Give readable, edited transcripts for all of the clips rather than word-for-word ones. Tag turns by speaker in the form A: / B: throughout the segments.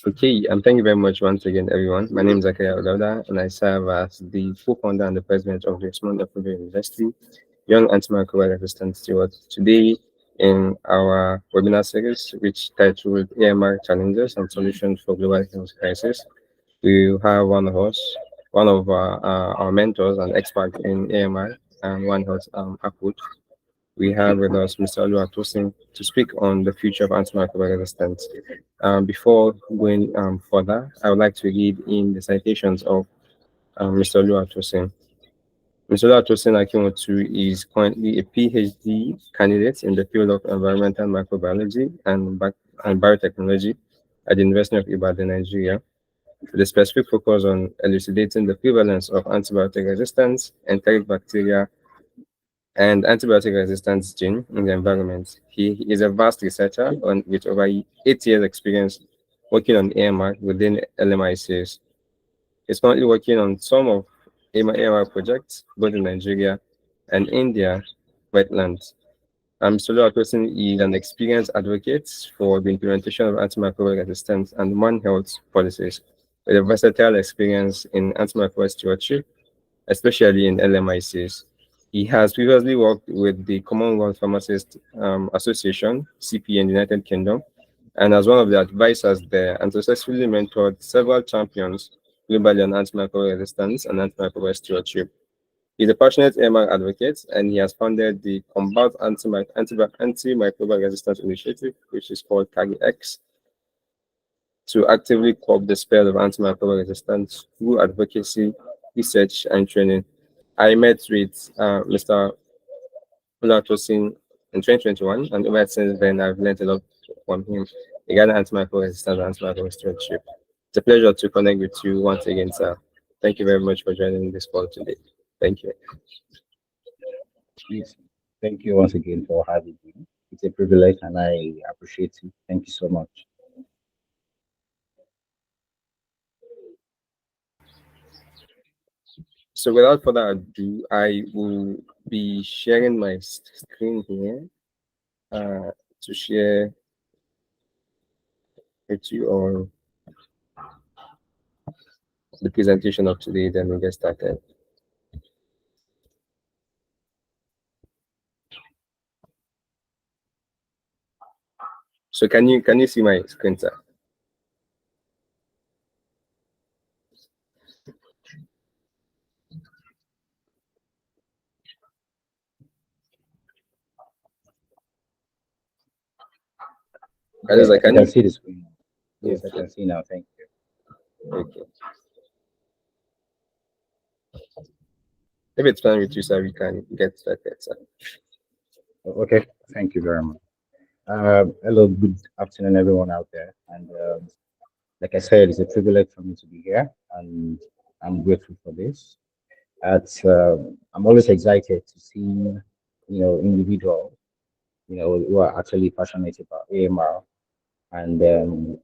A: Okay, thank you very much once again, everyone. My name is Zakaria Odauda, and I serve as the co-founder and the president of the Small University, Young Antimicrobial Resistance Steward. Today, in our webinar series, which titled AMR Challenges and Solutions for Global Health Crisis, we have one of us, one of our mentors and expert in AMR and One Health approach. We have with us Mr. Oluwatosin to speak on the future of antimicrobial resistance. Before going further, I would like to read in the citations of Mr. Oluwatosin. Mr. Oluwatosin Akinwotu is currently a PhD candidate in the field of environmental microbiology and biotechnology at the University of Ibadan, Nigeria, with a specific focus on elucidating the prevalence of antibiotic resistance, enteric bacteria, and antibiotic resistance gene in the environment. He is a vast researcher with over 8 years experience working on AMR within LMICs. He's currently working on some of AMR projects both in Nigeria and India wetlands. Solo Person is an experienced advocate for the implementation of antimicrobial resistance and One Health policies with a versatile experience in antimicrobial stewardship, especially in LMICs. He has previously worked with the Commonwealth Pharmacist Association, CP, in the United Kingdom, and as one of the advisors there, and successfully mentored several champions globally on antimicrobial resistance and antimicrobial stewardship. He's a passionate AMR advocate, and he has founded the Combat Antimicrobial Resistance Initiative, which is called CAGX, to actively curb the spread of antimicrobial resistance through advocacy, research, and training. I met with Mr. Oluwatosin in 2021, and ever since then, I've learned a lot from him regarding antimicrobial resistance and antimicrobial stewardship. It's a pleasure to connect with you once again, sir. Thank you very much for joining this call today. Thank you.
B: Yes. Thank you once again for having me. It's a privilege and I appreciate it. Thank you so much.
A: So without further ado, I will be sharing my screen here to share with you all the presentation of today. Then we get started. So can you see my screen, sir?
B: Yeah,
A: Like,
B: I
A: can
B: can
A: you?
B: see the screen. Yes, I
A: Okay.
B: can see now. Thank you.
A: Okay. If it's fine with you, sir, we can get started, sir.
B: Okay, thank you very much. Hello, good afternoon, everyone out there. And like I said, it's a privilege for me to be here, and I'm grateful for this. I'm always excited to see, individuals, who are actually passionate about AMR and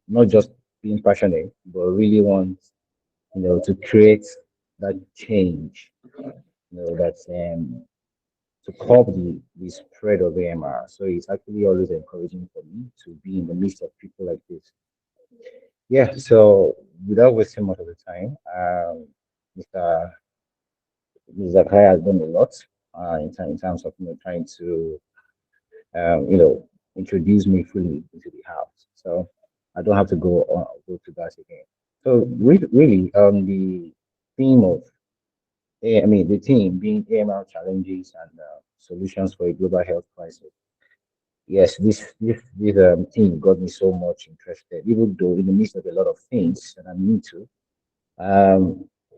B: not just being passionate, but really want, to create that change, that's to curb the spread of AMR. So it's actually always encouraging for me to be in the midst of people like this. Yeah, so without wasting much of the time, Mr. Zakaria has done a lot in terms of trying to introduce me fully into the house. So I don't have to go to that again. So really, the theme of the theme being AML challenges and solutions for a global health crisis. Yes, this theme got me so much interested, even though in the midst of a lot of things that I'm new to,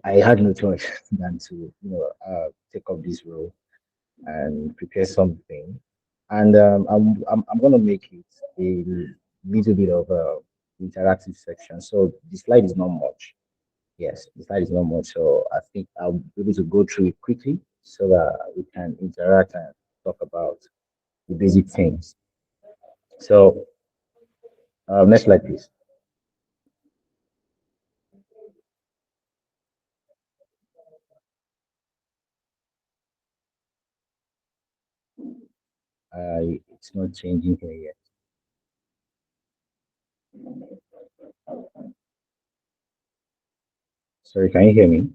B: I had no choice than to take up this role and prepare something. And I'm gonna make it a little bit of a interactive section. So the slide is not much. Yes, the slide is not much. So I think I'll be able to go through it quickly so that we can interact and talk about the basic things. So next slide, please. It's not changing here yet. Sorry, can you hear me?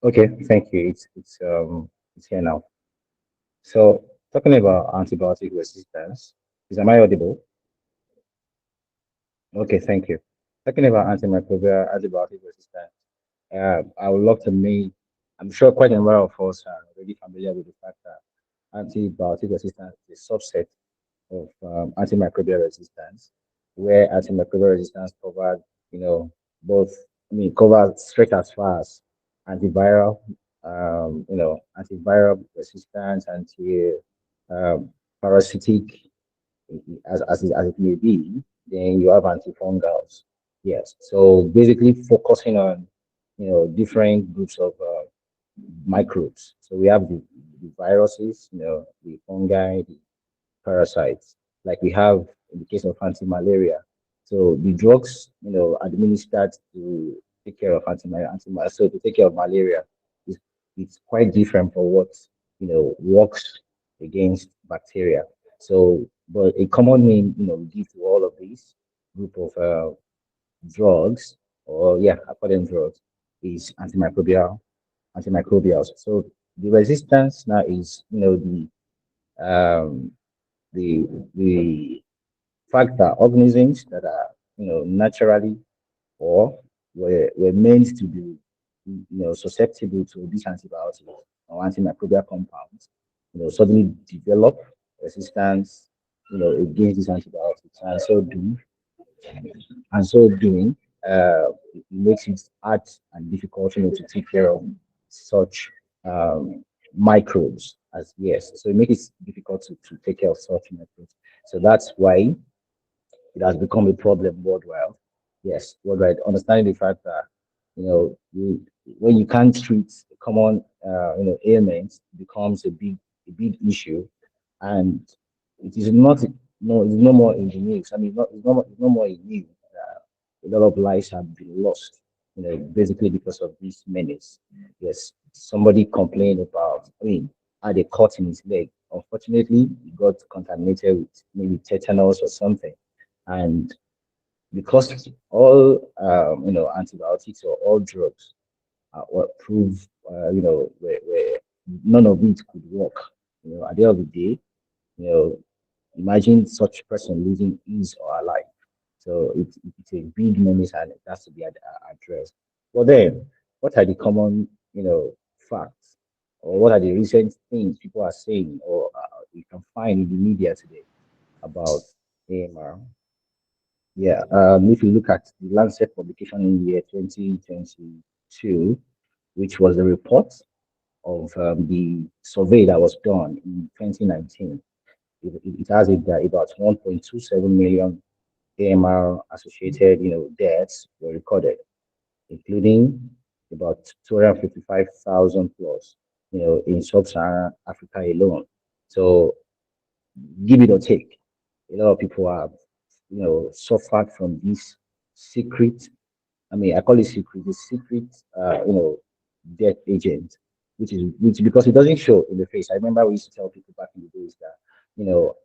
B: Okay, thank you. It's here now. So talking about antibiotic resistance, is am I audible? Okay, thank you. Talking about antimicrobial antibiotic resistance, I would love to make. I'm sure quite a number of us are already familiar with the fact that antibiotic resistance is a subset of antimicrobial resistance, where antimicrobial resistance covers, you know, both, covers straight as far as antiviral, antiviral resistance, anti parasitic, as it may be, then you have antifungals. Yes. So basically focusing on, different groups of microbes. So we have the viruses, the fungi, the parasites, like we have in the case of anti-malaria. So the drugs, administered to take care of so to take care of malaria, is it's quite different from what works against bacteria. So, but a common name, we give to all of these group of drugs, or yeah, according drugs, is antimicrobials. So the resistance now is, um, the the fact that organisms that are naturally or were meant to be susceptible to these antibiotics or antimicrobial compounds suddenly develop resistance against these antibiotics, and so doing it makes it hard and difficult to take care of such microbes as yes. So it makes it difficult to take care of such microbes. So that's why it has become a problem worldwide. Yes, worldwide. Understanding the fact that when you can't treat common ailments, it becomes a big issue, and it is not no it's no more in the news. I mean, it's no more in news. A lot of lives have been lost, basically because of this menace. Yes, somebody complained about, had a cut in his leg. Unfortunately, he got contaminated with maybe tetanus or something. And because all, antibiotics or all drugs were proved, where none of it could work. At the end of the day, you know, imagine such person losing his or her life. So it's a big menace and it has to be addressed. But then, what are the common, facts, or what are the recent things people are saying, or you can find in the media today about AMR? Yeah, if you look at the Lancet publication in the year 2022, which was a report of the survey that was done in 2019, it has it that about 1.27 million AMR associated, deaths were recorded, including about 255,000 plus, in sub-Saharan Africa alone. So give it or take. A lot of people have, suffered from this secret. I mean, I call it secret, the secret, death agent, which because it doesn't show in the face. I remember we used to tell people back in the days that, you know,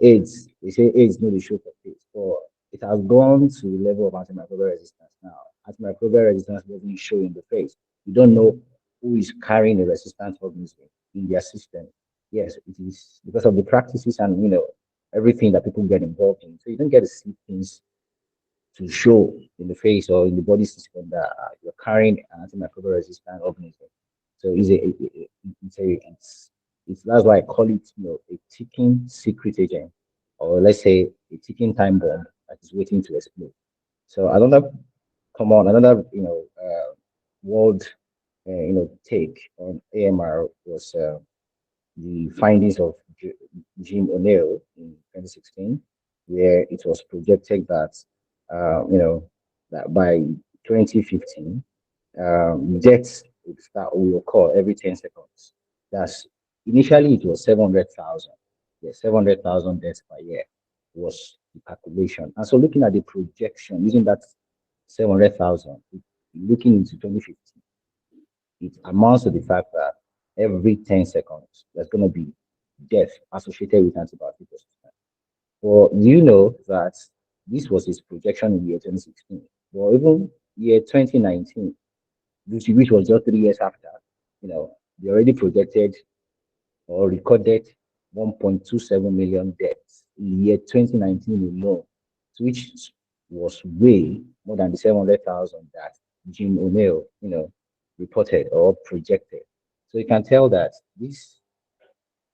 B: AIDS, they say AIDS no dey show for face, but it has gone to the level of antimicrobial resistance now. Antimicrobial resistance doesn't show in the face. You don't know who is carrying a resistant organism in their system. Yes, it is because of the practices and everything that people get involved in. So you don't get to see things to show in the face or in the body system that you're carrying an antimicrobial resistant organism. So it's that's why I call it a ticking secret agent, or let's say a ticking time bomb that is waiting to explode. So another world take on AMR was the findings of Jim O'Neill in 2016, where it was projected that, that by 2015, deaths will occur every 10 seconds. That's initially it was 700,000. Yeah, 700,000 deaths per year was the calculation. And so looking at the projection, using that 700,000, looking into 2050, it amounts to the fact that every 10 seconds. There's going to be death associated with antibiotic resistance. Well, you know that this was his projection in year 2016. Well, even year 2019, which was just 3 years after, they already projected or recorded 1.27 million deaths in the year 2019 alone, which was way more than the 700,000 that Jim O'Neill, reported or projected. So you can tell that this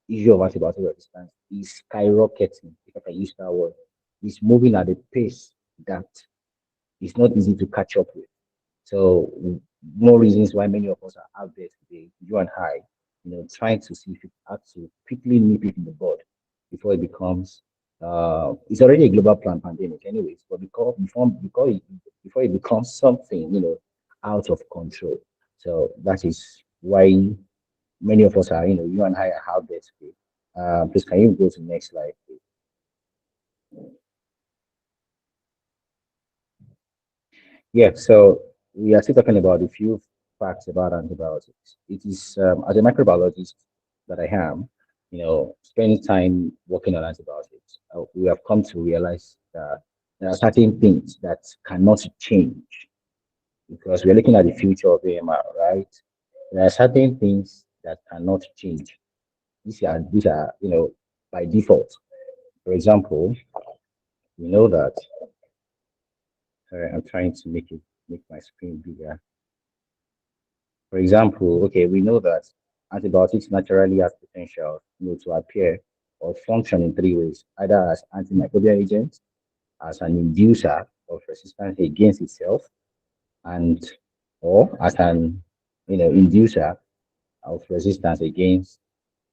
B: issue of antibiotic resistance is skyrocketing, if I can use that word. It's moving at a pace that is not easy to catch up with. So more reasons why many of us are out there today, you and I, trying to see if it had to quickly nip it in the bud before it becomes it's already a global pandemic anyways, but before it becomes something, out of control. So that is why many of us are, you and I are out there today. Please can you go to the next slide, please? Yeah, so we are still talking about a few facts about antibiotics. It is as a microbiologist that I am, spending time working on antibiotics, we have come to realize that there are certain things that cannot change because we're looking at the future of AMR, right? There are certain things that cannot change. These are by default. For example, we know that. Sorry, I'm trying to make my screen bigger. For example, okay, we know that antibiotics naturally have potential, to appear or function in three ways, either as antimicrobial agents, as an inducer of resistance against itself, and or as an inducer of resistance against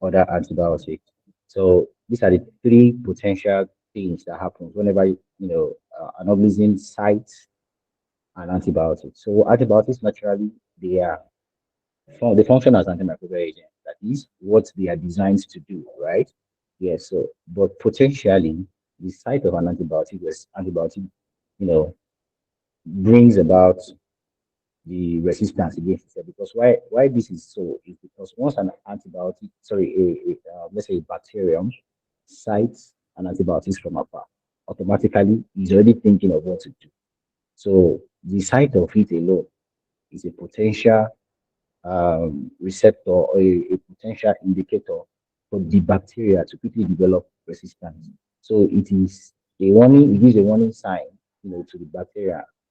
B: other antibiotics. So these are the three potential things that happen whenever an organism cites an antibiotic. So antibiotics naturally they function as antimicrobial agents. That is what they are designed to do, right? Yes. So, but potentially, the site of an antibiotic, you know, brings about the resistance against itself. Because why this is so is because once an antibiotic, sorry, let's say a bacterium cites an antibiotic from afar, automatically is already thinking of what to do. So the sight of it alone is a potential receptor or a potential indicator for the bacteria to quickly develop resistance. So it gives a warning sign, to the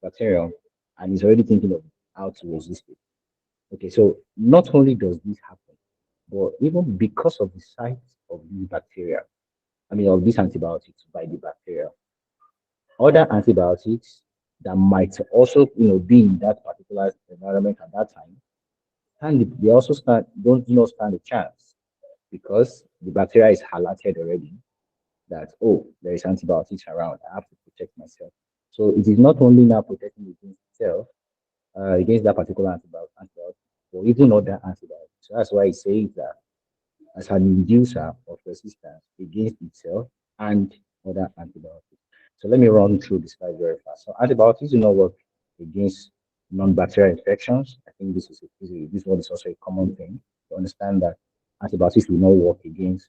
B: bacterium, and it's already thinking of how to resist it. Okay, so not only does this happen, but even because of the size of the bacteria, of these antibiotics by the bacteria, other antibiotics that might also, be in that particular environment at that time and they also don't do not stand a chance because the bacteria is alerted already that, oh, there is antibiotics around. I have to protect myself. So it is not only now protecting against itself, against that particular antibiotic, but even other antibiotics. So that's why it says that as an inducer of resistance against itself and other antibiotics. So let me run through this slide very fast. So antibiotics do not work against non-bacterial infections. I think this one is also a common thing to understand that antibiotics will not work against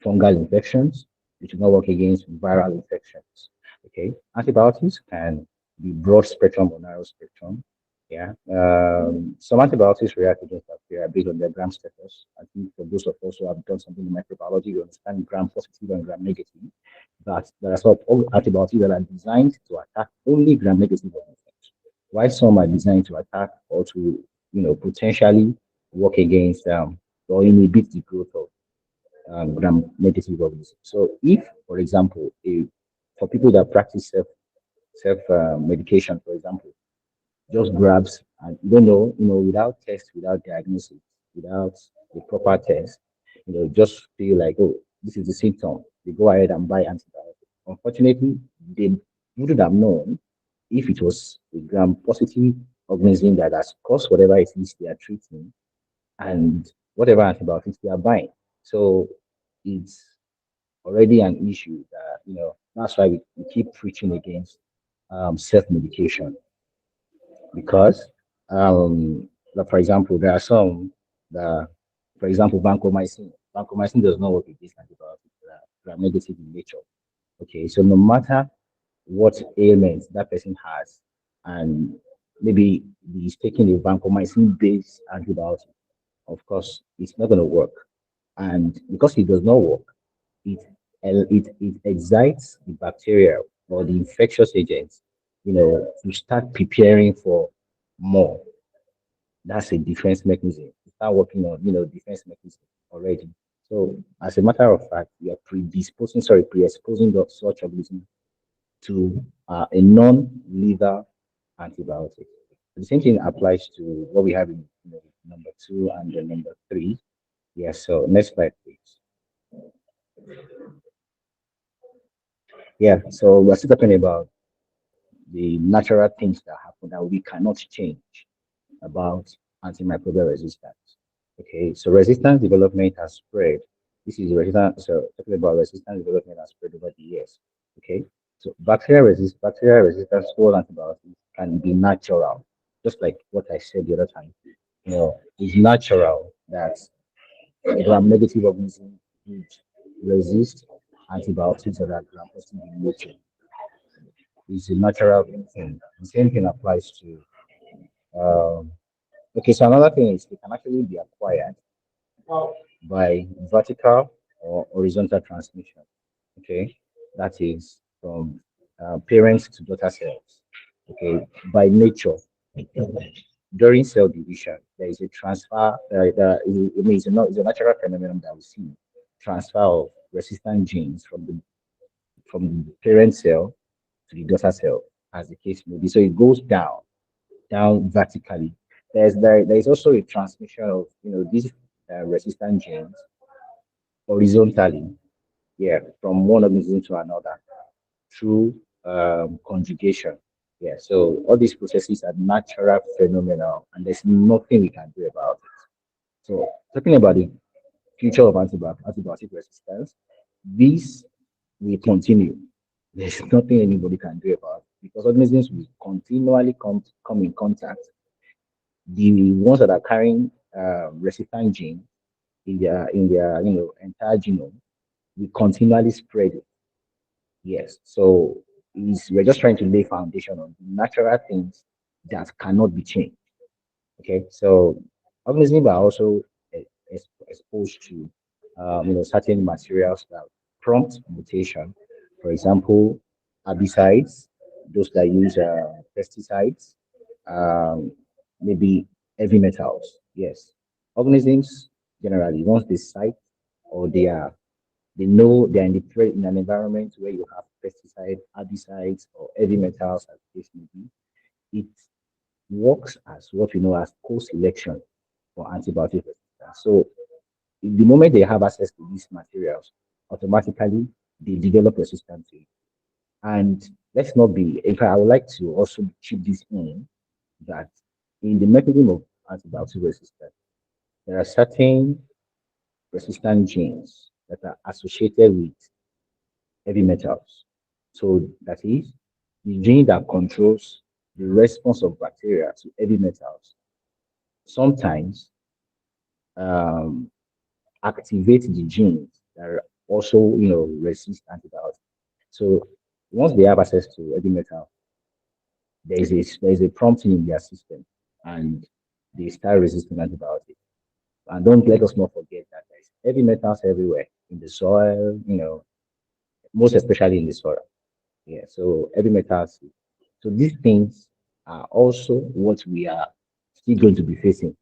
B: fungal infections. It will not work against viral infections. Okay, antibiotics can be broad spectrum or narrow spectrum. Yeah. Some antibiotics react against bacteria based on their gram status. I think for those of us who have done something in microbiology, you understand gram positive and gram negative. But there are some antibiotics that are designed to attack only gram negative organisms, while some are designed to attack or to, potentially work against or inhibit the growth of gram negative organisms. So, if, for example, for people that practice self medication, for example, just grabs and you don't know, without test, without diagnosis, without the proper test, just feel like, oh, this is the symptom. They go ahead and buy antibiotics. Unfortunately, they wouldn't have known if it was a gram positive organism that has caused whatever it is they are treating and whatever antibiotics they are buying. So it's already an issue that, that's why we keep preaching against self medication because, like for example, there are some that For example, vancomycin. Vancomycin does not work against antibiotics that are negative in nature. Okay, so no matter what ailment that person has, and maybe he's taking a vancomycin-based antibiotic, of course, it's not going to work. And because it does not work, it it excites the bacteria or the infectious agents, to start preparing for more. That's a defense mechanism. You start working on, defense mechanism already. So as a matter of fact, you are pre-exposing such organism to a non-lethal antibiotic. The same thing applies to what we have in, number two and the number three. Yes. So next slide, please. Yeah. So we're still talking about the natural things that happen that we cannot change about antimicrobial resistance. Okay, so resistance development has spread. This is resistance. So talking about resistance development has spread over the years. Okay, so bacterial resistance to all antibiotics can be natural, just like what I said the other time. It's natural that gram-negative organisms would resist antibiotics that are gram-positive in nature. It's a natural thing. The same thing applies to um, okay, so another thing is they can actually be acquired by vertical or horizontal transmission. Okay, that is from parents to daughter cells. Okay, by nature, during cell division, there is a transfer. It's a natural phenomenon that we see transfer of resistant genes from the parent cell to the daughter cell, as the case may be. So it goes down vertically. There is also a transmission of these resistant genes horizontally, yeah, from one organism to another through conjugation. Yeah, so all these processes are natural phenomena, and there's nothing we can do about it. So talking about the future of antibiotic resistance, this will continue. There's nothing anybody can do about it because organisms will continually come in contact. The ones that are carrying resistant gene in their entire genome will continually spread it. Yes. So we're just trying to lay foundation on natural things that cannot be changed. Okay. So organisms are also exposed to certain materials that prompt mutation. For example, herbicides, those that use pesticides, um, maybe heavy metals. Yes, organisms generally once they sight or they know they're in an environment where you have pesticide, herbicides, or heavy metals, as the case may be, it works as what we know as co-selection for antibiotic resistance. So the moment they have access to these materials, automatically they develop resistance to it. And let's not be, in fact, I would like to also chip this in that in the mechanism of antibiotic resistance, there are certain resistant genes that are associated with heavy metals. So that is the gene that controls the response of bacteria to heavy metals. Sometimes um, activate the genes that are also, resist antibiotics. So once they have access to heavy metal, there is a prompting in their system, and they start resisting antibiotics. And don't let us not forget that there's heavy metals everywhere in the soil, most especially in the soil. Yeah, so heavy metals. So these things are also what we are still going to be facing,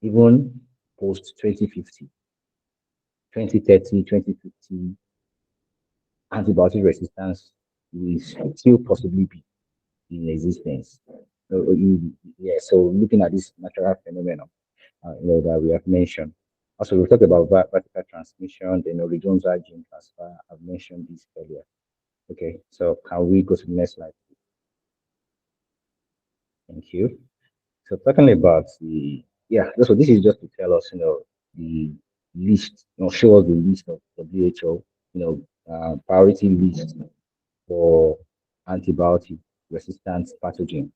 B: even post 2050, 2030, 2050. Antibiotic resistance will still possibly be in existence. So looking at this natural phenomenon, that we have mentioned. Also, we talked about vertical transmission, then horizontal gene transfer. I've mentioned this earlier. Okay, so can we go to the next slide? Thank you. So talking about so this is just to tell us, the list, show us the list of WHO, priority list for antibiotic resistant pathogens.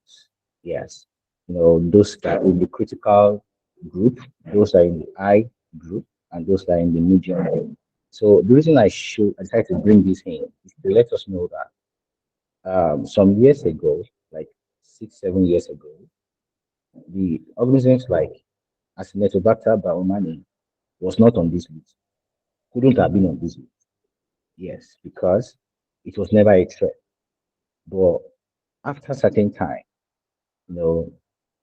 B: Yes, those that in the critical group, those are in the high group and those that are in the medium group. So the reason I decided to bring this in is to let us know that some years ago, like 6, 7 years ago, the organisms like Acinetobacter baumannii was not on this list. Couldn't have been on this list. Yes, because it was never a threat. But after a certain time, you know,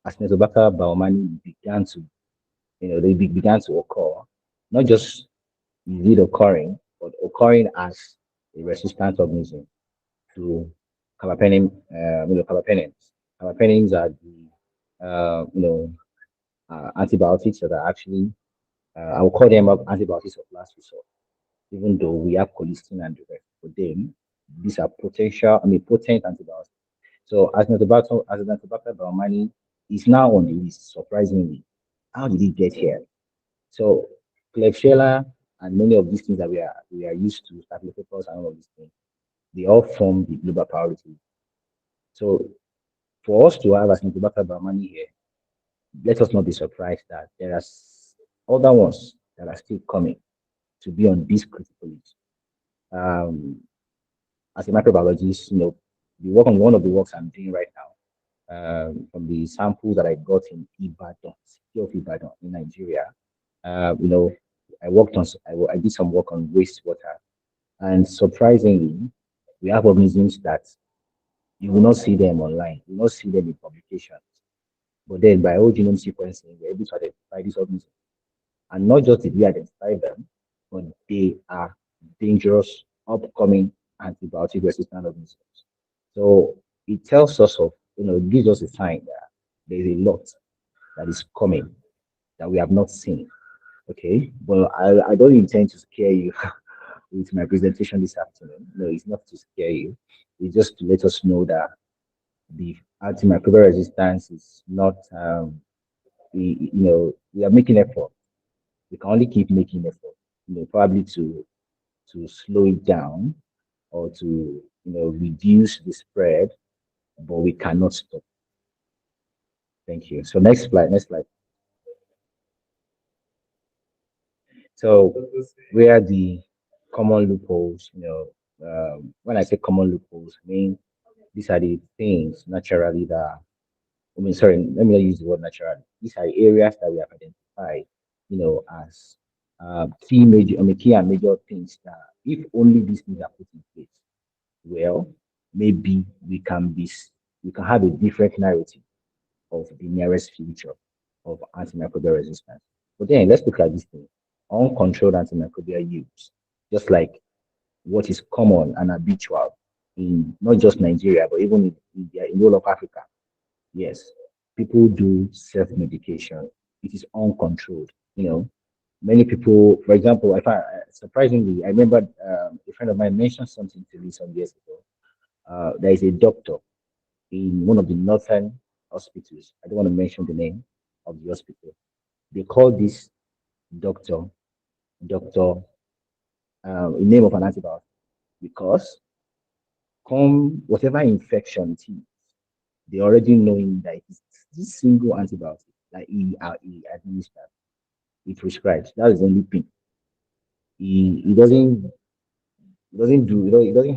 B: Acinetobacter baumannii began to, they began to occur, not just is it occurring, but occurring as a resistant organism to carbapenem, carbapenems. Carbapenems are the, antibiotics that are actually, I will call them up antibiotics of last resort, even though we have colistin and the rest. For them, these are potent antibiotics. So Acinetobacter baumannii is now on the list, surprisingly. How did it get here? So Klebsiella and many of these things that we are used to, staphylococcus and all of these things, they all form the global priority. So for us to have Acinetobacter baumannii here, let us not be surprised that there are other ones that are still coming to be on this critical list. Um, as a microbiologist, the work on one of the works I'm doing right now, from the samples that I got in Ibadan, city of Ibadan in Nigeria, uh, you know, I did some work on wastewater, and surprisingly, we have organisms that you will not see them online, you will not see them in publications. But then by whole genome sequencing, we're able to identify these organisms. And not just did we identify them, but they are dangerous, upcoming antibiotic resistant organisms. So it tells us it gives us a sign that there's a lot that is coming that we have not seen. Okay, well, I don't intend to scare you with my presentation this afternoon. No, it's not to scare you. It's just to let us know that the antimicrobial resistance is not, we are making effort. We can only keep making effort, probably to slow it down or to, reduce the spread, but we cannot stop. Thank you. So next slide. So where the common loopholes, when I say common loopholes, I mean these are the things naturally that, sorry, let me not use the word naturally. These are areas that we have identified, as key and major things that if only these things are put in place, well, maybe we can have a different narrative of the nearest future of antimicrobial resistance. But then let's look at this thing. Uncontrolled antimicrobial use, just like what is common and habitual in not just Nigeria, but even in India, in all of Africa. Yes, people do self-medication. It is uncontrolled. Many people, for example, I find surprisingly, I remember a friend of mine mentioned something to me some years ago. There is a doctor in one of the northern hospitals. I don't want to mention the name of the hospital. They call this doctor doctor a name of an antibiotic because come whatever infection it is, they already knowing that it is this single antibiotic that he administers, he prescribes. That is the only thing. He doesn't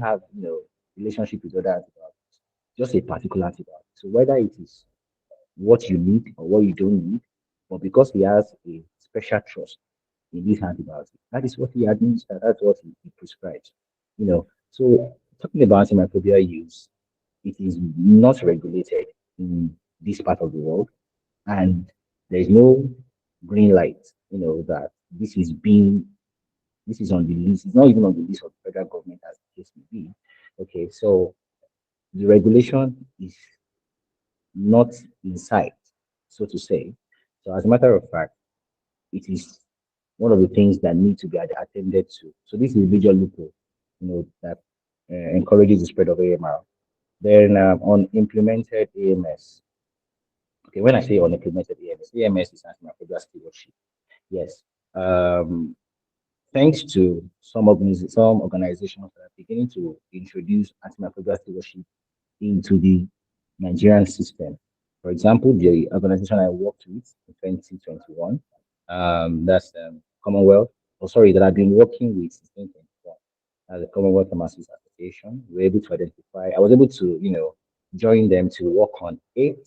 B: have relationship with other antibiotics. Just a particular antibiotic. So whether it is what you need or what you don't need, but because he has a special trust in this antibiotic, that is what he administers, that's what he prescribes. So talking about antimicrobial use, it is not regulated in this part of the world, and there is no green light, that this is on the list. It's not even on the list of the federal government as the case may be. Okay, so the regulation is not in sight, so to say. So as a matter of fact, it is one of the things that need to be attended to. So this is a major loophole, that encourages the spread of AMR. Then unimplemented AMS. Okay, when I say unimplemented AMS, AMS is antimicrobial stewardship. Yes. Thanks to some organizations that are beginning to introduce antimicrobial stewardship into the Nigerian system. For example, the organization I worked with in 2021, That's Commonwealth. Oh, sorry, that I've been working with since 2024 as a Commonwealth Pharmacists Association. We were able to identify. I was able to, join them to work on 8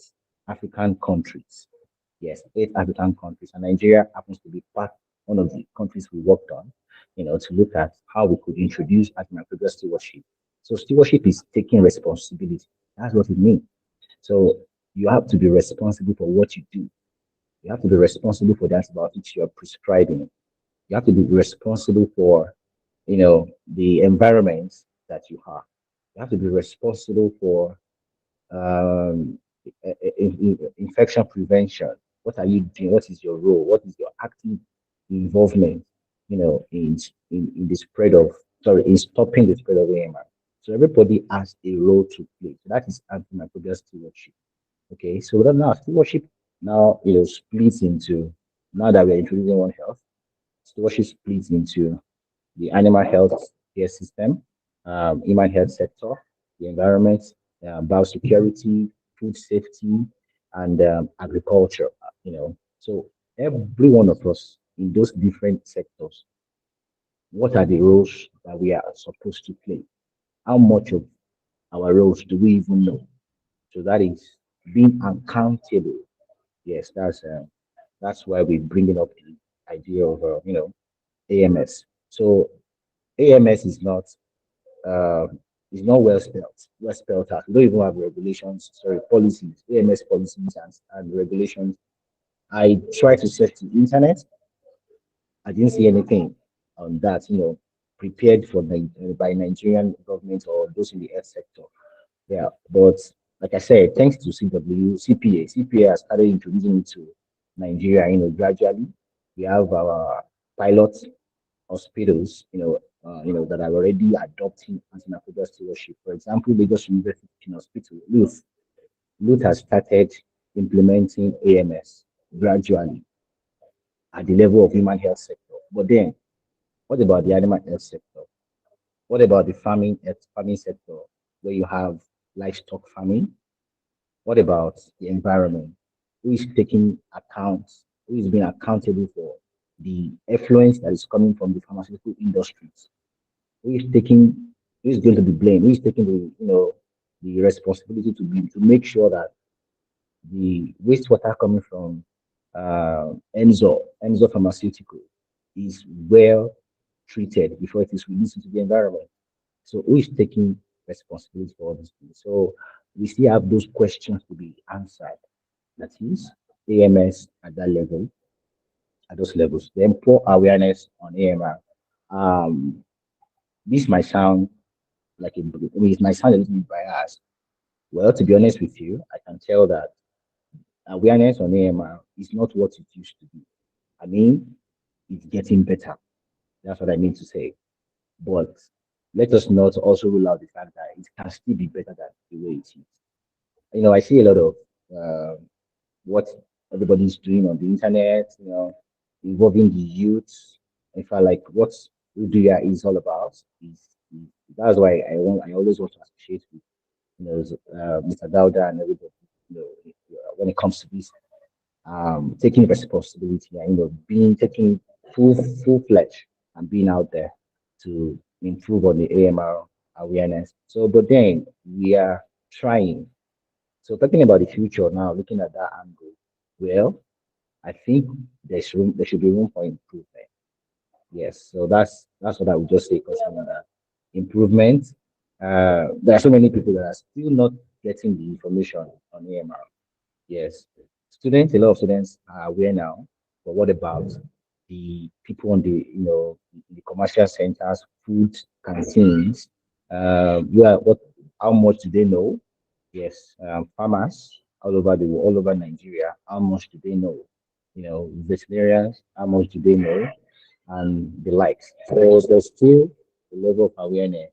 B: African countries. Yes, 8 African countries, and Nigeria happens to be part one of the countries we worked on. To look at how we could introduce antimicrobial stewardship. So stewardship is taking responsibility. That's what it means. So you have to be responsible for what you do. You have to be responsible for the antibiotics you're prescribing. You have to be responsible for, the environment that you have. You have to be responsible for um, infection prevention. What are you doing? What is your role? What is your active involvement, in the spread of, sorry, in stopping the spread of AMR? So everybody has a role to play. So that is antimicrobial stewardship. Okay, so now stewardship now splits into, now that we're introducing One Health, stewardship splits into the animal health care system, human health sector, the environment, biosecurity, food safety, and agriculture. So every one of us in those different sectors, what are the roles that we are supposed to play? How much of our roles do we even know? So that is being accountable. Yes, that's why we're bringing up the idea of AMS. So AMS uh, is not well spelled out. We don't even have regulations, sorry, policies, AMS policies and regulations. I tried to search the internet. I didn't see anything on that, prepared for by Nigerian government or those in the health sector. Yeah, but like I said, thanks to CPA has started introducing it to Nigeria, gradually. We have our pilot hospitals, that are already adopting antimicrobial stewardship. For example, Lagos University Teaching Hospital, LUTH has started implementing AMS gradually at the level of human health sector. But then, what about the animal health sector? What about the farming sector, where you have livestock farming? What about the environment? Who is taking account? Who is being accountable for the effluence that is coming from the pharmaceutical industries? Who is taking? Who is going to be blamed? Who is taking the responsibility to make sure that the wastewater coming from Enzo Pharmaceutical is well treated before it is released into the environment? So who is taking responsibility for all these things? So we still have those questions to be answered. That is AMS at that level, at those levels. Then poor awareness on AMR. Um, this might sound it might sound a little bit biased. Well, to be honest with you, I can tell that awareness on AMR is not what it used to be. I mean, it's getting better. That's what I mean to say. But let us not also rule out the fact that it can still be better than the way it is. I see a lot of uh, what everybody's doing on the internet, involving the youth. In fact, like what Uduya is all about is that's why I always want to associate with Mr. Dauda and everybody. When it comes to this, taking responsibility and being taking full fledged and being out there to improve on the AMR awareness. So, but then we are trying. So, talking about the future now, looking at that angle, well, I think there should be room for improvement. Yes, so that's what I would just say concerning that improvement. There are so many people that are still not getting the information on AMR. Yes, students, a lot of students are aware now, but what about the people on the commercial centers, food canteens? How much do they know? Yes, farmers all over Nigeria, how much do they know? Veterinarians, how much do they know? And the likes. So there's still a level of awareness,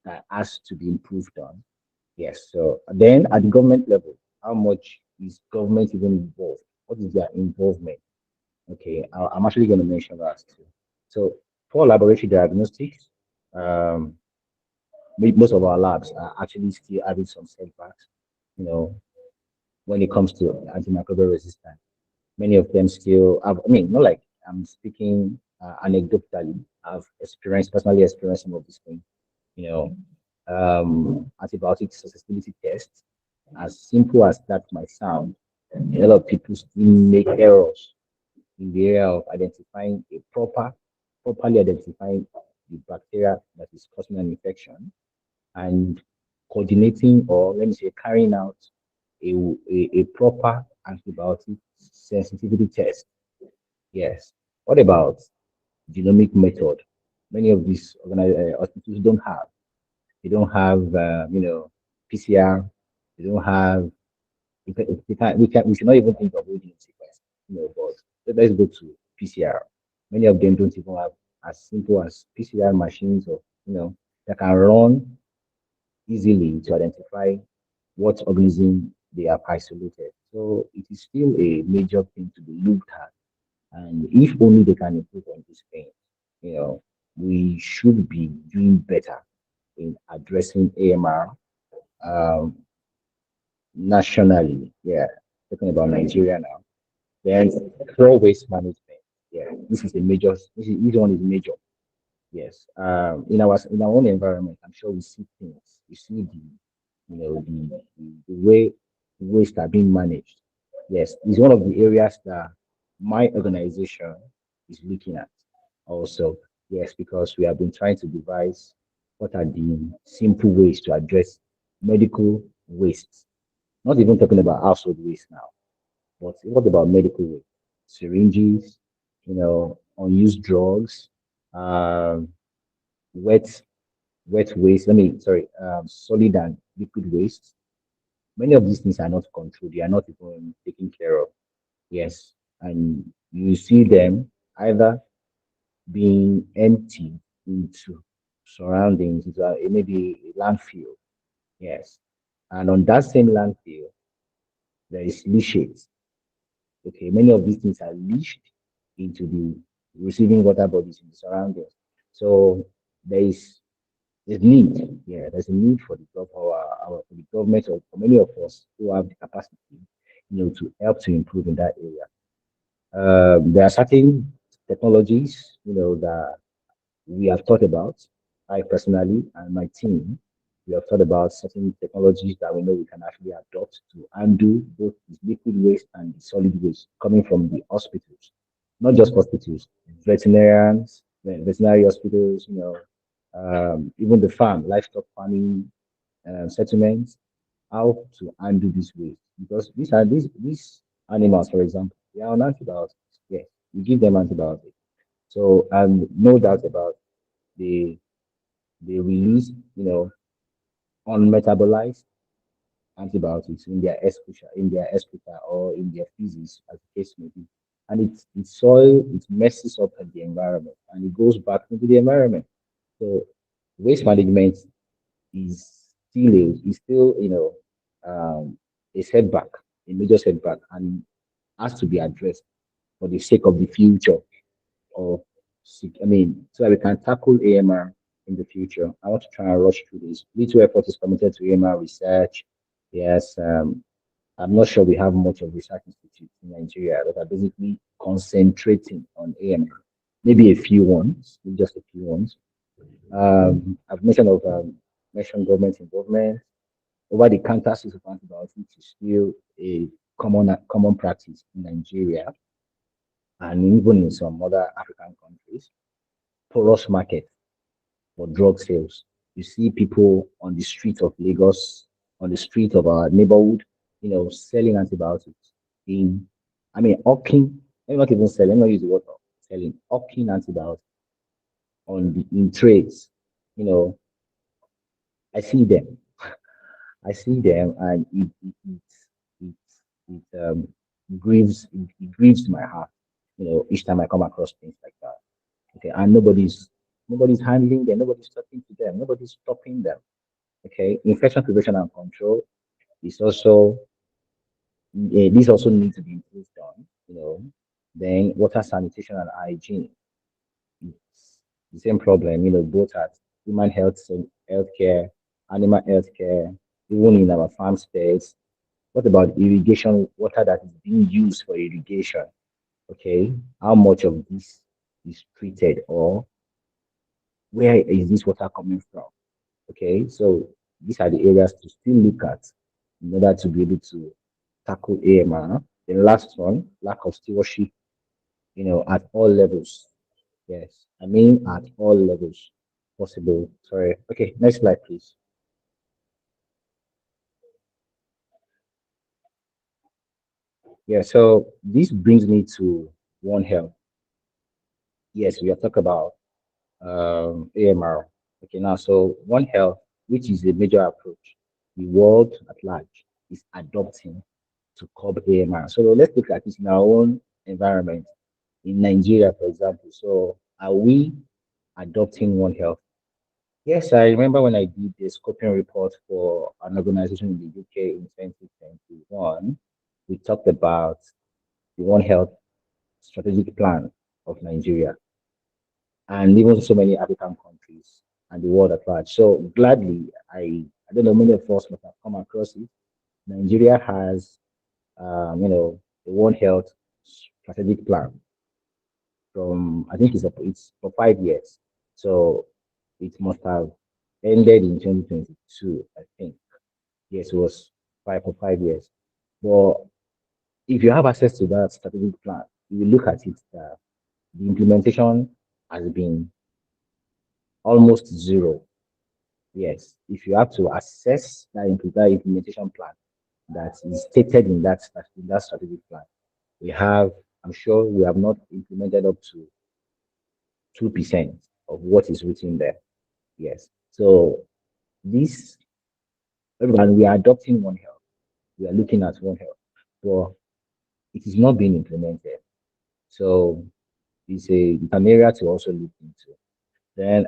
B: that has to be improved on. Yes. So then at the government level, how much is government even involved? What is their involvement? Okay, I'm actually going to mention that too. So for laboratory diagnostics, um, most of our labs are actually still having some setbacks, you know, when it comes to antimicrobial resistance. Many of them still have, I mean, not like I'm speaking anecdotally. I've experienced, personally experienced some of these things, you know, antibiotic susceptibility tests, as simple as that might sound, a lot of people still make errors in the area of identifying properly identifying the bacteria that is causing an infection and coordinating, or let me say carrying out a proper antibiotic sensitivity test. Yes. What about genomic method? Many of these hospitals don't have. They don't have, PCR. They don't have. We should not even think of whole genome sequence. But let's go to PCR. Many of them don't even have as simple as PCR machines, or that can run easily to identify what organism they have isolated. So it is still a major thing to be looked at. And if only they can improve on this thing, you know, we should be doing better in addressing AMR um, nationally. Yeah, talking about Nigeria now. Then throw waste management. Yeah, this is a major. This one is major. Yes. In our own environment, I'm sure we see things. We see the way waste are being managed. Yes, it's one of the areas that my organization is looking at. Also, yes, because we have been trying to devise what are the simple ways to address medical waste. Not even talking about household waste now, but what about medical waste? Syringes, unused drugs, um, wet wet waste. Solid and liquid waste. Many of these things are not controlled. They are not even taken care of. Yes, and you see them either being emptied into surroundings, into maybe a landfill. Yes, and on that same landfill, there is leachate. Okay, many of these things are leached into the receiving water bodies in the surroundings. So there is there's need. Yeah, there's a need for the for the government, or for many of us who have the capacity, to help to improve in that area. There are certain technologies, that we have thought about. I personally and my team, we have thought about certain technologies that we know we can actually adopt to undo both the liquid waste and the solid waste coming from the hospitals, not just hospitals, veterinary hospitals, even the livestock farming settlements, how to undo this waste. Because these animals, for example, they are on antibiotics. Yes, we give them antibiotics. So, and no doubt about they they release, unmetabolized antibiotics in their excreta or in their feces, as the case may be. And it messes up the environment and it goes back into the environment. So waste management is still a setback, a major setback, and has to be addressed for the sake of the future of, so that we can tackle AMR in the future. I want to try and rush through this. Little effort is committed to AMR research. Yes, I'm not sure we have much of research institutes in Nigeria that are basically concentrating on AMR. Maybe a few ones, maybe just a few ones. I've mentioned government involvement. Over the counter use of antibiotics is still a common practice in Nigeria and even in some other African countries. Porous market for drug sales. You see people on the street of Lagos, on the street of our neighborhood, selling antibiotics in, hawking, let me not even sell, let me not use the word selling, hawking antibiotics in trades. You know, I see them. I see them, and it, it grieves my heart. Each time I come across things like that. Okay, and nobody's handling them, nobody's talking to them, nobody's stopping them. Okay, infection prevention and control is also this also needs to be improved on. Then water sanitation and hygiene. It's the same problem. Both at healthcare, animal healthcare, even in our farm space. What about irrigation water that is being used for irrigation? Okay, how much of this is treated, or where is this water coming from? Okay, so these are the areas to still look at in order to be able to tackle AMR. The last one, lack of stewardship, at all levels. Yes, I mean at all levels possible. Sorry. Okay, next slide, please. Yeah, so this brings me to One Health. Yes, we are talking about AMR. Okay, now, so One Health, which is a major approach, the world at large is adopting to curb AMR. So let's look at this in our own environment. In Nigeria, for example, so are we adopting One Health? Yes, I remember when I did the scoping report for an organization in the UK in 2021, we talked about the One Health strategic plan of Nigeria and even so many African countries and the world at large. So gladly, I don't know, many of us must have come across it. Nigeria has, the One Health strategic plan from, I think it's for 5 years. So it must have ended in 2022, I think. Yes, it was five for 5 years. But if you have access to that strategic plan, you will look at it. The implementation has been almost zero. Yes, if you have to assess that implementation plan that is stated in that strategic plan, we have, I'm sure we have not implemented up to 2% of what is written there. Yes. So this, everyone, we are adopting One Health. We are looking at One Health, but it is not being implemented. So it's an area to also look into. Then,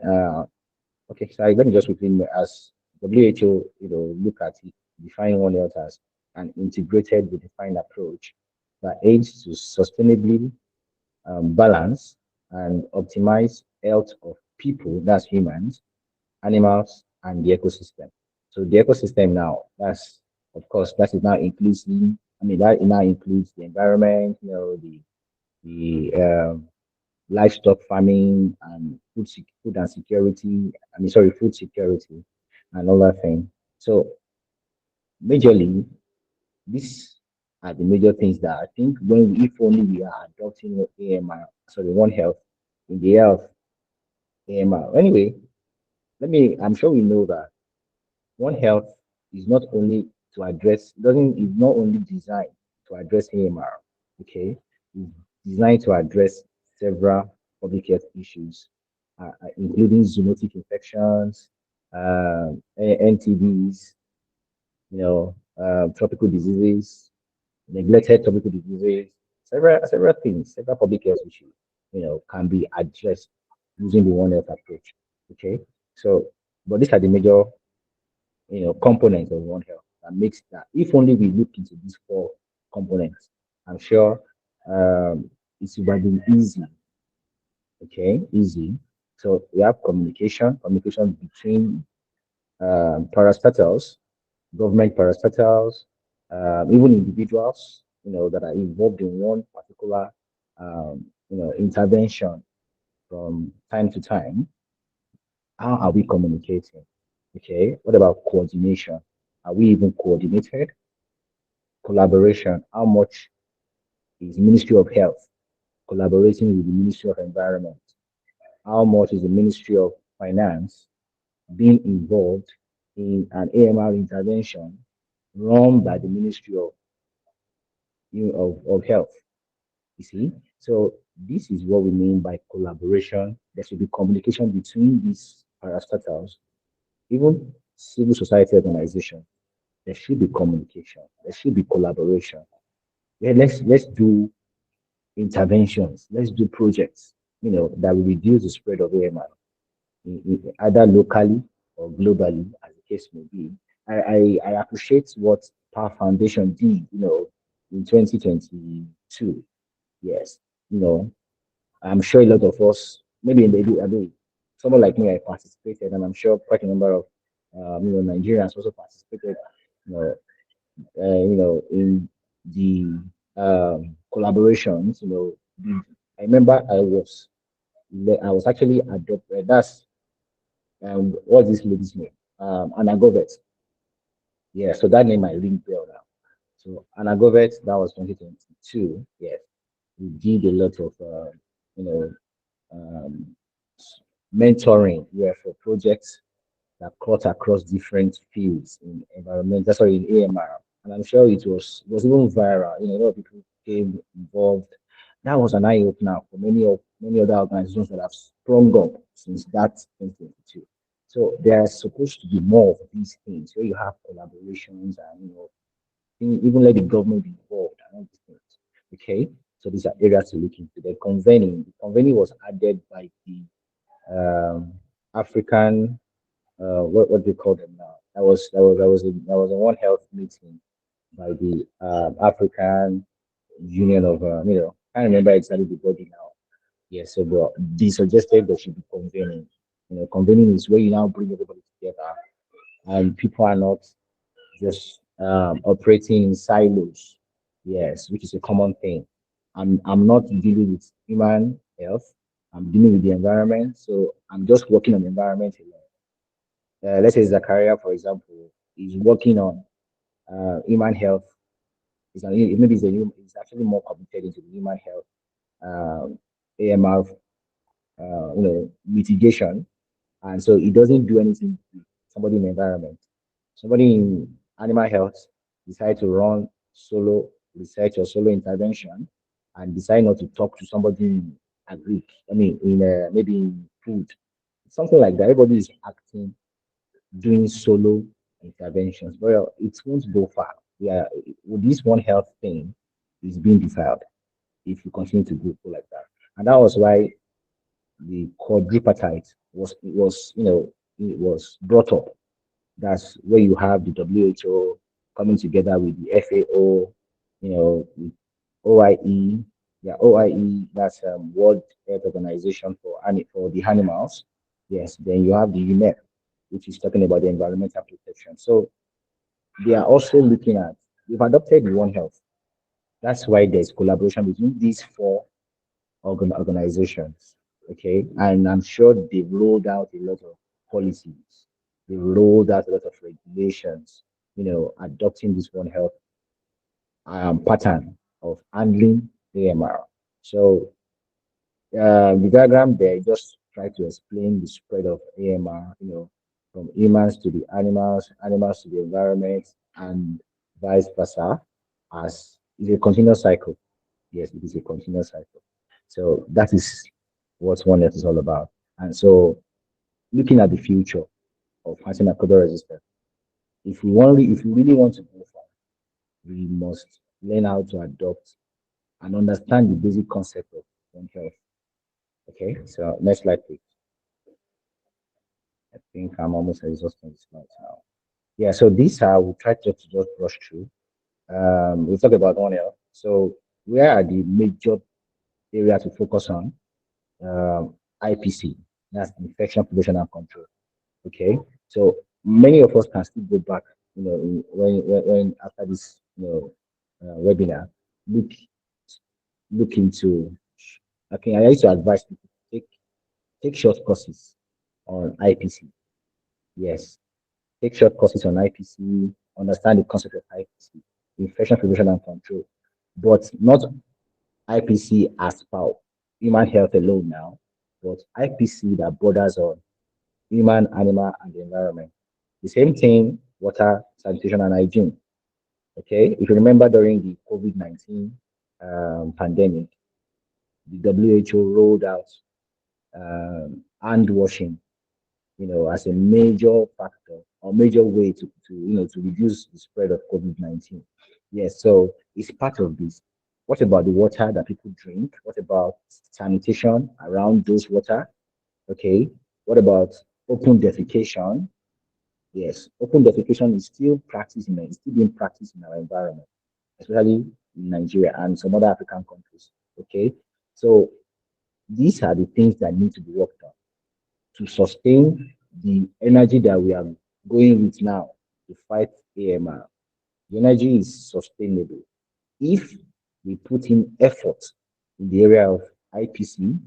B: okay, sorry, let me just quickly, as WHO, look at it, define One Health as an integrated, redefined approach that aims to sustainably balance and optimize health of people, that's humans, animals, and the ecosystem. So the ecosystem now, that's of course that is now including. I mean that now includes the environment, the livestock farming and food and security. I mean, sorry, food security and all that thing. So majorly, these are the major things that I think if only we are adopting AMR, sorry, One Health in the health AMR. Anyway, I'm sure we know that One Health is not only to address, doesn't, is not only designed to address AMR, okay? It's designed to address several public health issues, including zoonotic infections, NTBs, tropical diseases, neglected tropical diseases, several things, several public health issues, can be addressed using the One Health approach. Okay, so but these are the major components of One Health that makes that. If only we look into these four components, I'm sure it would have been easy. Okay, easy. So we have communication between parastatals, government parastatals, even individuals, that are involved in one particular, intervention from time to time. How are we communicating? Okay. What about coordination? Are we even coordinated? Collaboration. How much is Ministry of Health collaborating with the Ministry of Environment? How much is the Ministry of Finance being involved in an AMR intervention run by the Ministry of Health? You see, so this is what we mean by collaboration. There should be communication between these parastatals, even civil society organizations. There should be communication. There should be collaboration. Yeah, let's do interventions. Let's do projects. That will reduce the spread of AMR, either locally or globally, as the case may be. I appreciate what Power Foundation did, in 2022. Yes, you know, I'm sure a lot of us, maybe in the, I mean, someone like me, I participated, and I'm sure quite a number of, Nigerians also participated, you know, in the collaborations, I remember I was actually adopted. That's what's this lady's name? Anna Govet. Yeah, so that name I ring bell now. So Anna Govet, that was 2022. Yes, we did a lot of you know um, mentoring. Yeah, for projects that cut across different fields in environmental, sorry, in AMR. And I'm sure it was even viral. A lot of people came involved. That was an eye opener for many other organizations that have sprung up since that 2022. So there are supposed to be more of these things where you have collaborations and even let the government be involved and all these things. Okay, so these are areas to look into. The convening. The convening was added by the African what do you call them now? That was a One Health meeting by the African Union of I can't remember exactly the body now. Yes, so but they suggested there should be convening. Convening is where you now bring everybody together and people are not just operating in silos. Yes, which is a common thing. I'm not dealing with human health. I'm dealing with the environment, so I'm just working on the environment alone. Let's say Zachariah, for example, is working on human health. Maybe it's actually more committed into the human health AMR, mitigation, and so it doesn't do anything with somebody in the environment. Somebody in animal health decide to run solo research or solo intervention, and decide not to talk to somebody in agri. I mean, in maybe in food, something like that. Everybody is acting doing solo interventions. Well, it won't go far. Yeah, with this One Health thing is being defiled if you continue to go like that. And that was why the quadripartite was brought up. That's where you have the WHO coming together with the FAO, with OIE. Yeah, OIE, that's World Health Organization for the animals. Yes, then you have the UNEP, which is talking about the environmental protection. So they are also looking at, we've adopted the One Health. That's why there's collaboration between these four organizations. Okay. And I'm sure they've rolled out a lot of policies, they've rolled out a lot of regulations, adopting this One Health pattern of handling AMR. So the diagram there just try to explain the spread of AMR, from humans to the animals, animals to the environment, and vice versa, as is a continuous cycle. Yes, it is a continuous cycle. So that is what One Earth is all about. And so, looking at the future of antimicrobial resistance, if we really want to go far, we must learn how to adopt and understand the basic concept of One Health. Okay, so next slide, please. I think I'm almost exhausting the slides now. Yeah, so these are, we try to just brush through. We talk about One Health. So, where are the major areas to focus on? IPC, that's infection prevention and control. Okay, so many of us can still go back, when after this, webinar, look look into. Okay, I used to advise people to take short courses on IPC. Yes, take short courses on IPC, understand the concept of IPC, infection prevention and control, but not IPC as per human health alone now, but IPC that borders on human, animal, and the environment. The same thing, water, sanitation, and hygiene. Okay, if you remember during the COVID-19 pandemic, the WHO rolled out hand washing, as a major factor or major way to reduce the spread of COVID-19. Yes, so it's part of this. What about the water that people drink? What about sanitation around those water? Okay. What about open defecation? Yes, open defecation is still practiced it's still being practiced in our environment, especially in Nigeria and some other African countries. Okay, so these are the things that need to be worked on to sustain the energy that we are going with now to fight AMR. The energy is sustainable if we put in effort in the area of IPC,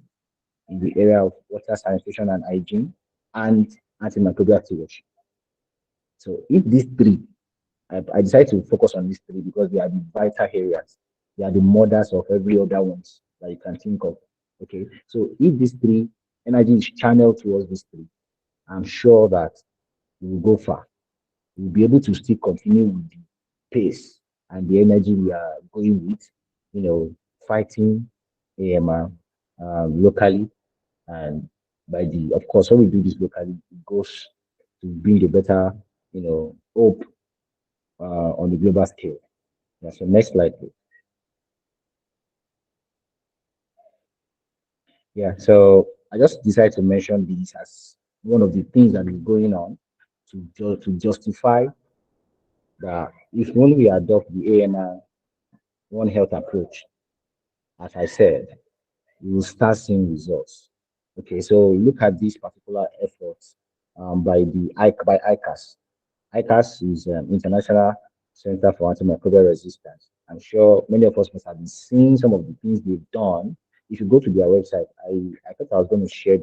B: in the area of water sanitation and hygiene, and antimicrobial stewardship. So if these three, I decided to focus on these three because they are the vital areas. They are the mothers of every other ones that you can think of. Okay. So if these three energy is channeled towards these three, I'm sure that we will go far. We'll be able to still continue with the pace and the energy we are going with, you know, fighting AMR locally. And by the, of course, when we do this locally, it goes to bring a better, hope on the global scale. Yeah, so next slide, please. Yeah, so I just decided to mention this as one of the things that is going on to justify that if when we adopt the AMR One Health approach, as I said, you will start seeing results. Okay, so look at this particular effort by the by ICAS. ICAS is International Center for Antimicrobial Resistance. I'm sure many of us must have been seeing some of the things they've done. If you go to their website, I thought I was going to share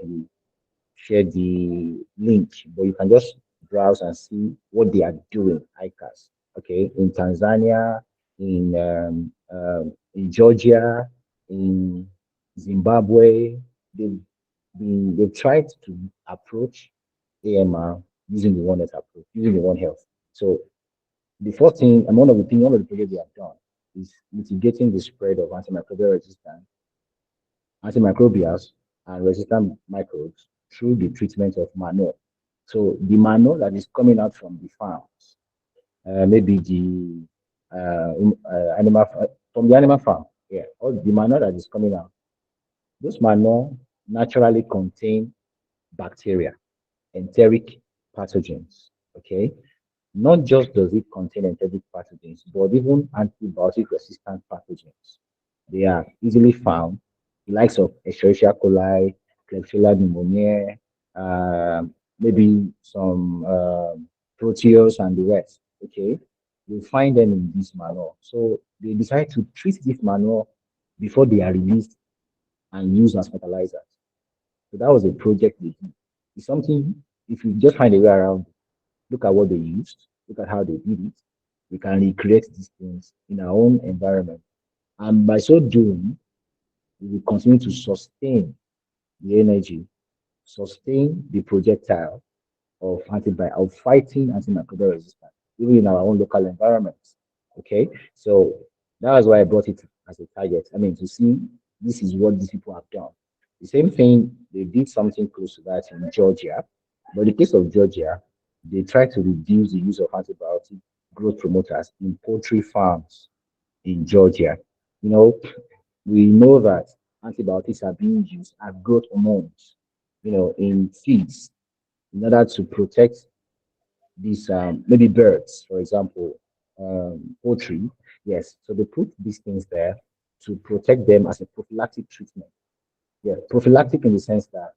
B: the link, but you can just browse and see what they are doing, ICAS. Okay, in Tanzania, in Georgia, in Zimbabwe, they've they've tried to approach AMR using the One Health approach, using the One Health. So the first thing, and one of the projects they have done is mitigating the spread of antimicrobial resistance, antimicrobials, and resistant microbes through the treatment of manure. So the manure that is coming out from the farms, maybe the animal from the animal farm, yeah, all the manure that is coming out, those manure naturally contain bacteria, enteric pathogens. Okay, not just does it contain enteric pathogens, but even antibiotic resistant pathogens. They are easily found, the likes of Escherichia coli, Klebsiella pneumoniae, maybe some Proteus and the rest. Okay, you find them in this manure. So they decide to treat this manure before they are released and used as fertilizers. So that was a project they did. It's something, if you just find a way around, look at what they used, look at how they did it, we can recreate these things in our own environment. And by so doing, we will continue to sustain the energy, sustain the projectile of fighting antimicrobial resistance, even in our own local environments. Okay, so that was why I brought it as a target. I mean, to see this is what these people have done. The same thing, they did something close to that in Georgia, but in the case of Georgia, they tried to reduce the use of antibiotic growth promoters in poultry farms in Georgia. You know, we know that antibiotics are being used as growth hormones, in feeds in order to protect these maybe birds, for example, poultry. Yes, so they put these things there to protect them as a prophylactic treatment. Yeah, prophylactic in the sense that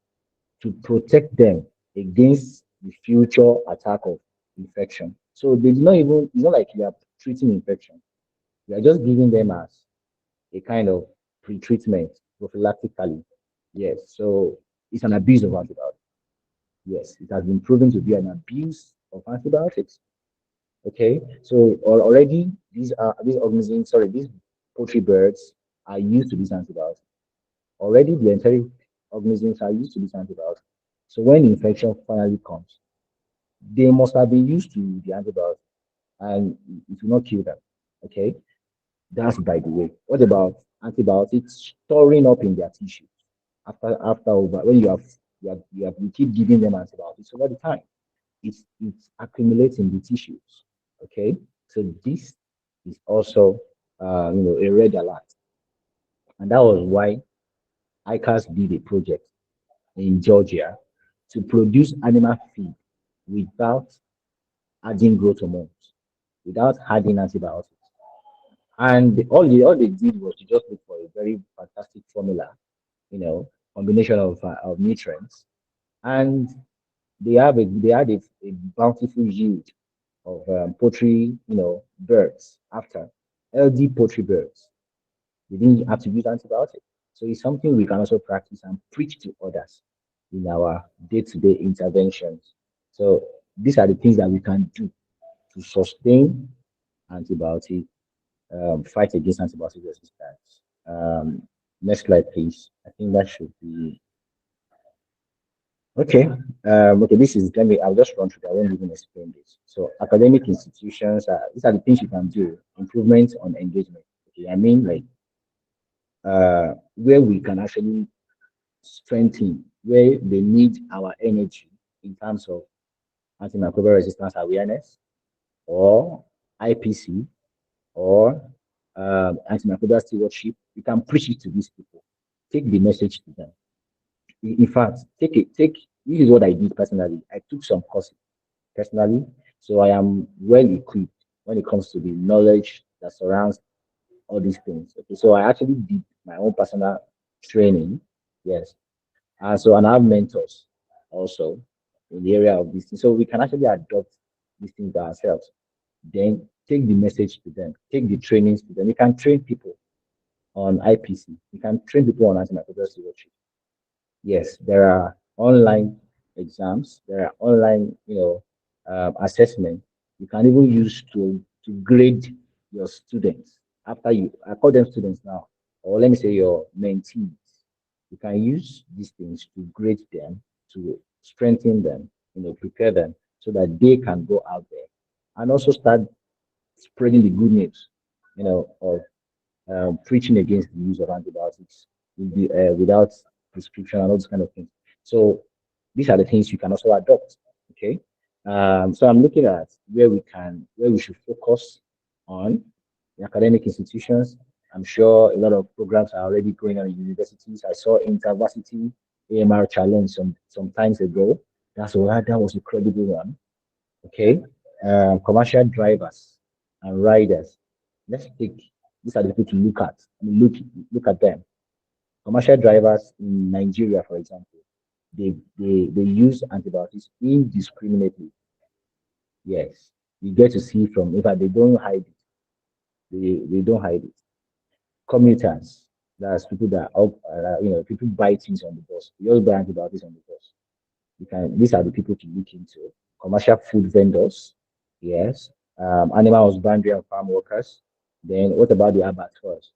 B: to protect them against the future attack of infection. So they do not even, it's not like you are treating infection. You are just giving them as a kind of pre-treatment prophylactically. Yes, so it's an abuse of antibiotics. Yes, it has been proven to be an abuse of antibiotics. Okay, so already these organisms, sorry, these poultry birds are used to this antibiotic. Already the enteric organisms are used to this antibiotic. So when infection finally comes, they must have been used to the antibiotic and it will not kill them. Okay, that's by the way. What about antibiotics storing up in their tissues after over when you keep giving them antibiotics over the time? It's accumulating the tissues. Okay, so this is also a red alert, and that was why ICAS did a project in Georgia to produce animal feed without adding growth hormones, without adding antibiotics. And all they did was to just look for a very fantastic formula, combination of nutrients, and they had a bountiful yield of poultry, birds after healthy poultry birds. They didn't have to use antibiotics. So it's something we can also practice and preach to others in our day-to-day interventions. So these are the things that we can do to sustain antibiotic, fight against antibiotic resistance. Next slide, please. I think that should be okay. Okay, this is, let me, I'll just run through that. I won't even explain this. So academic institutions, these are the things you can do. Improvement on engagement. Okay, I mean, like, where we can actually strengthen, where they need our energy in terms of antimicrobial resistance awareness or IPC or antimicrobial stewardship. You can preach it to these people. Take the message to them. In fact, this is what I did personally. I took some courses personally, so I am well equipped when it comes to the knowledge that surrounds all these things. Okay, so I actually did my own personal training. Yes, and I have mentors also in the area of this thing. So we can actually adopt these things ourselves. Then take the message to them, take the trainings to them. You can train people on IPC. You can train people on antimicrobial stewardship. Yes, there are online exams. There are online, assessment. You can even use to grade your students after you. I call them students now, or let me say your mentees. You can use these things to grade them, to strengthen them, prepare them so that they can go out there and also start spreading the good news, of preaching against the use of antibiotics without prescription and all those kind of things. So these are the things you can also adopt. Okay. So I'm looking at where we should focus on the academic institutions. I'm sure a lot of programs are already going on in universities. I saw InterVarsity AMR Challenge some times ago. That was a credible one. Okay. Commercial drivers and riders. Let's take these are the people to look at. I mean, look at them. Commercial drivers in Nigeria, for example, they use antibiotics indiscriminately. Yes, you get to see from. In fact, they don't hide it. They don't hide it. Commuters, that's people that people buy things on the bus. They also buy antibiotics on the bus. You can. These are the people to look into. Commercial food vendors, yes. Animal husbandry and farm workers. Then what about the abattoirs?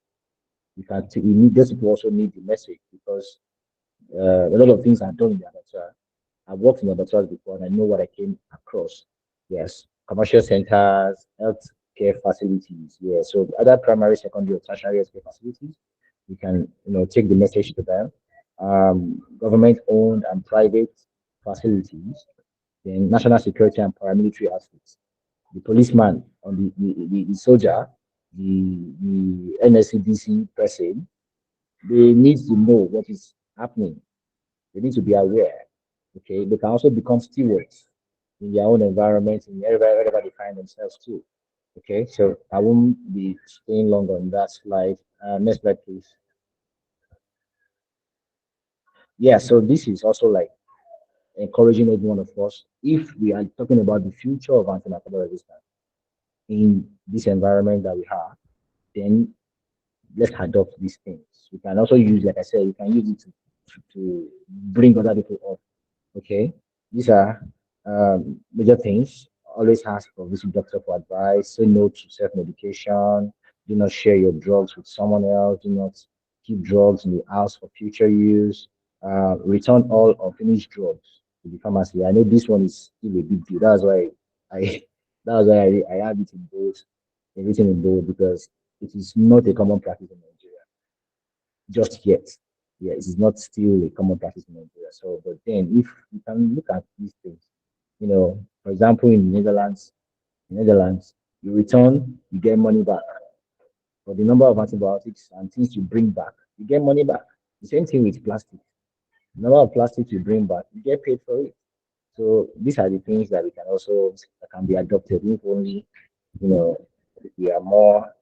B: You need those people also need the message because a lot of things are done in the abattoir. I've worked in abattoirs before and I know what I came across. Yes, commercial centers, health care facilities. Yeah, so other primary, secondary, or tertiary health care facilities, you can take the message to them. Government-owned and private facilities, then national security and paramilitary outfits. The policeman on the soldier, the NSCDC person, they need to know what is happening. They need to be aware. Okay, they can also become stewards in their own environment, in wherever they find themselves too. Okay, so I won't be staying long on that slide. Next slide, please. Yeah, so this is also like encouraging every one of us. If we are talking about the future of antimicrobial resistance in this environment that we have, then let's adopt these things. We can also use, like I said, you can use it to bring other people up. Okay, these are major things. Always ask for visit doctor for advice. Say no to self-medication. Do not share your drugs with someone else. Do not keep drugs in the house for future use. Return all unfinished drugs to the pharmacy. I know this one is still a big deal. I that's why I have it in bold, written in bold because it is not a common practice in Nigeria just yet. Yeah, it is not still a common practice in Nigeria. So, but then if you can look at these things, for example, in Netherlands, you return, you get money back. For the number of antibiotics and things you bring back, you get money back. The same thing with plastic. The number of plastics you bring back, you get paid for it. So these are the things that we can also that can be adopted if only you know we are more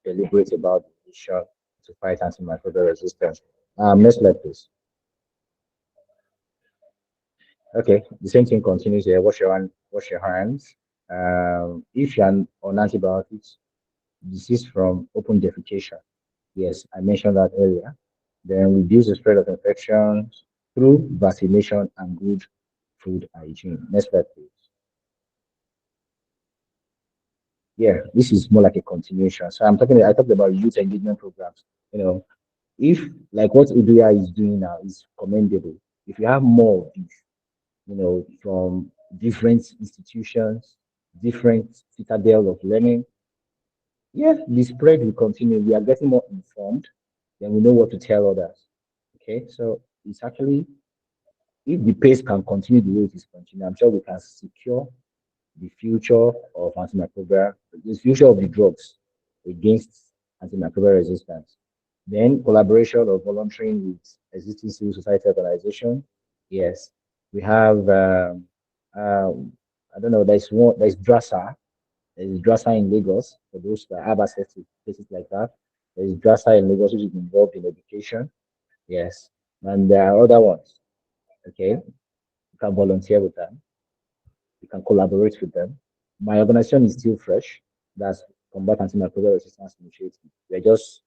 B: deliberate about the issue to fight antimicrobial resistance. Next slide, please. Okay, the same thing continues here. Wash your hands. If you're on antibiotics, disease from open defecation. Yes, I mentioned that earlier. Then reduce the spread of infections through vaccination and good food hygiene. Next slide, please. Yeah, this is more like a continuation. So I talked about youth engagement programs. You know, if like what Uduya is doing now is commendable. If you have more of this, from different institutions, different citadel of learning, yeah, the spread will continue. We are getting more informed, then we know what to tell others. Okay, so it's actually, if the pace can continue the way it is continuing, I'm sure we can secure the future of antimicrobial, the future of the drugs against antimicrobial resistance. Then collaboration or volunteering with existing civil society organization. Yes, we have. I don't know. There's one. There's DRASA. There's DRASA in Lagos for those that have access to places like that. There's DRASA in Lagos which is involved in education. Yes, and there are other ones. Okay, you can volunteer with them. You can collaborate with them. My organization is still fresh. That's Combat Antimicrobial Resistance Initiative. We're just